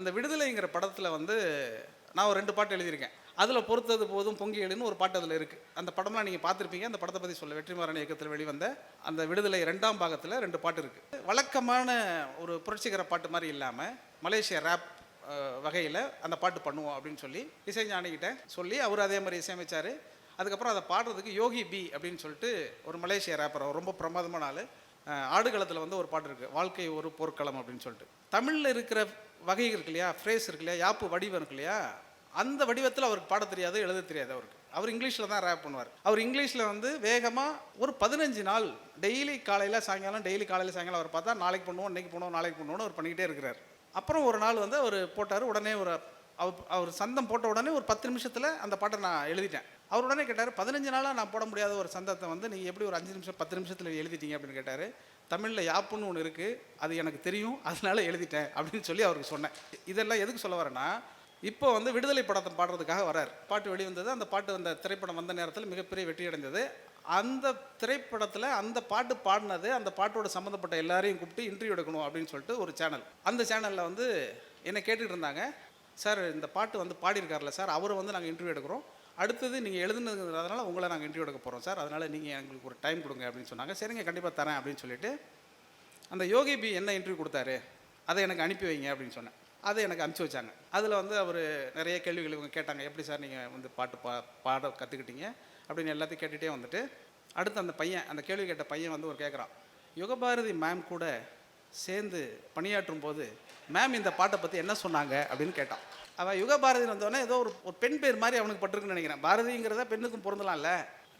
அந்த விடுதலைங்கிற படத்தில் வந்து நான் ஒரு 2 பாட்டு எழுதியிருக்கேன். அதில் பொறுத்தது போதும் பொங்கி எழுன்னு ஒரு பாட்டு அதில் இருக்குது. அந்த படம்லாம் நீங்கள் பார்த்துருப்பீங்க. அந்த படத்தை பற்றி சொல்ல வெற்றிமாறன் இயக்கத்தில் வெளிவந்த அந்த விடுதலை 2ஆம் பாகத்தில் 2 பாட்டு இருக்குது. வழக்கமான ஒரு புரட்சிகர பாட்டு மாதிரி இல்லாமல் மலேசியா ரேப் வகையில் அந்த பாட்டு பண்ணுவோம் அப்படின்னு சொல்லி இசைஞானிகிட்ட சொல்லி அவர் அதே மாதிரி இசையமைச்சார். அதுக்கப்புறம் அதை பாடுறதுக்கு யோகி பி அப்படின்னு சொல்லிட்டு ஒரு மலேசியா ரேப்பர், ரொம்ப பிரமாதமான ஆள். ஆடுகளத்தில் வந்து ஒரு பாட்டு இருக்குது, வாழ்க்கை ஒரு போர்க்களம் அப்படின்னு சொல்லிட்டு. தமிழில் இருக்கிற வகை இருக்கு இல்லையா, ஃப்ரேஸ் இருக்கு இல்லையா, யாப்பு வடிவம் இருக்கு இல்லையா, அந்த வடிவத்தில் அவருக்கு பாட தெரியாது, எழுத தெரியாது. அவர் இங்கிலீஷில் தான் ரேப் பண்ணுவார். அவர் இங்கிலீஷில் வந்து வேகமாக ஒரு 15 நாள் டெய்லி காலையில் சாயங்காலம் அவர் பார்த்தா நாளைக்கு பண்ணுவோம், இன்றைக்கி பண்ணுவோம், நாளைக்கு பண்ணுவோன்னு அவர் பண்ணிக்கிட்டே இருக்கிறார். அப்புறம் ஒரு நாள் வந்து அவர் போட்டார். உடனே அவர் சந்தம் போட்ட உடனே ஒரு 10 நிமிஷத்தில் அந்த பாட்டை நான் எழுதிட்டேன். அவர் உடனே கேட்டார், 15 நாளாக நான் போட முடியாத ஒரு சந்தத்தை வந்து நீங்கள் எப்படி ஒரு 5 நிமிஷம் 10 நிமிஷத்தில் எழுதிட்டீங்க அப்படின்னு கேட்டார். தமிழில் யாப்புன்னு ஒன்று இருக்குது, அது எனக்கு தெரியும், அதனால எழுதிட்டேன் அப்படின்னு சொல்லி அவருக்கு சொன்னேன். இதெல்லாம் எதுக்கு சொல்ல வரேன்னா, இப்போ வந்து விடுதலை படத்தை பாடுறதுக்காக வரார். பாட்டு வெளிவந்தது. அந்த பாட்டு அந்த திரைப்படம் வந்த நேரத்தில் மிகப்பெரிய வெற்றி அடைந்தது. அந்த திரைப்படத்தில் அந்த பாட்டு பாடினது, அந்த பாட்டோட சம்மந்தப்பட்ட எல்லாரையும் கூப்பிட்டு இன்டர்வியூ எடுக்கணும் அப்படின்னு சொல்லிட்டு ஒரு சேனல், அந்த சேனலில் வந்து என்னை கேட்டுக்கிட்டு இருந்தாங்க. சார், இந்த பாட்டு வந்து பாடியிருக்கார்ல சார், அவரை வந்து நாங்கள் இன்டர்வியூ எடுக்கிறோம், அடுத்தது நீங்கள் எழுதுனதுனால உங்களை நாங்கள் இன்டர்வியூ எடுக்க போகிறோம் சார், அதனால் நீங்கள் எங்களுக்கு ஒரு டைம் கொடுங்க அப்படின்னு சொன்னாங்க. சரிங்க, கண்டிப்பாக தரேன் அப்படின்னு சொல்லிட்டு அந்த யோகி பி என்ன இன்டர்வியூ கொடுத்தாரு அதை எனக்கு அனுப்பி வைங்க அப்படின்னு சொன்னேன். அதை எனக்கு அனுப்பிச்சி வச்சாங்க. அதில் வந்து அவர் நிறைய கேள்விகள் இவங்க கேட்டாங்க. எப்படி சார் நீங்கள் வந்து பாட்டு பாட கற்றுக்கிட்டீங்க அப்படின்னு எல்லாத்தையும் கேட்டுகிட்டே வந்துட்டு, அடுத்து அந்த பையன், அந்த கேள்வி கேட்ட பையன் வந்து ஒரு கேட்குறான், யுகபாரதி மேம் கூட சேர்ந்து பணியாற்றும் போது மேம் இந்த பாட்டை பற்றி என்ன சொன்னாங்க அப்படின்னு கேட்டான். அவன் யுகபாரதி வந்தோடனே ஏதோ ஒரு பெண் பேர் மாதிரி அவனுக்கு பட்டிருக்குன்னு நினைக்கிறேன். பாரதிங்கிறத பெண்ணுக்கும் பொருந்தலாம்ல.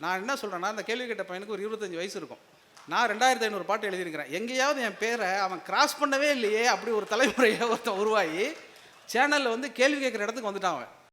நான் என்ன சொல்கிறேன்னா, அந்த கேள்வி கேட்ட பையனுக்கு ஒரு 25 வயசு இருக்கும். நான் 2500 பாட்டு எழுதியிருக்கிறேன். எங்கேயாவது என் பேரை அவன் கிராஸ் பண்ணவே இல்லையே, அப்படி ஒரு தலைமுறையை ஒருத்தன் உருவாகி சேனலில் வந்து கேள்வி கேட்குற இடத்துக்கு வந்துட்டான் அவன்.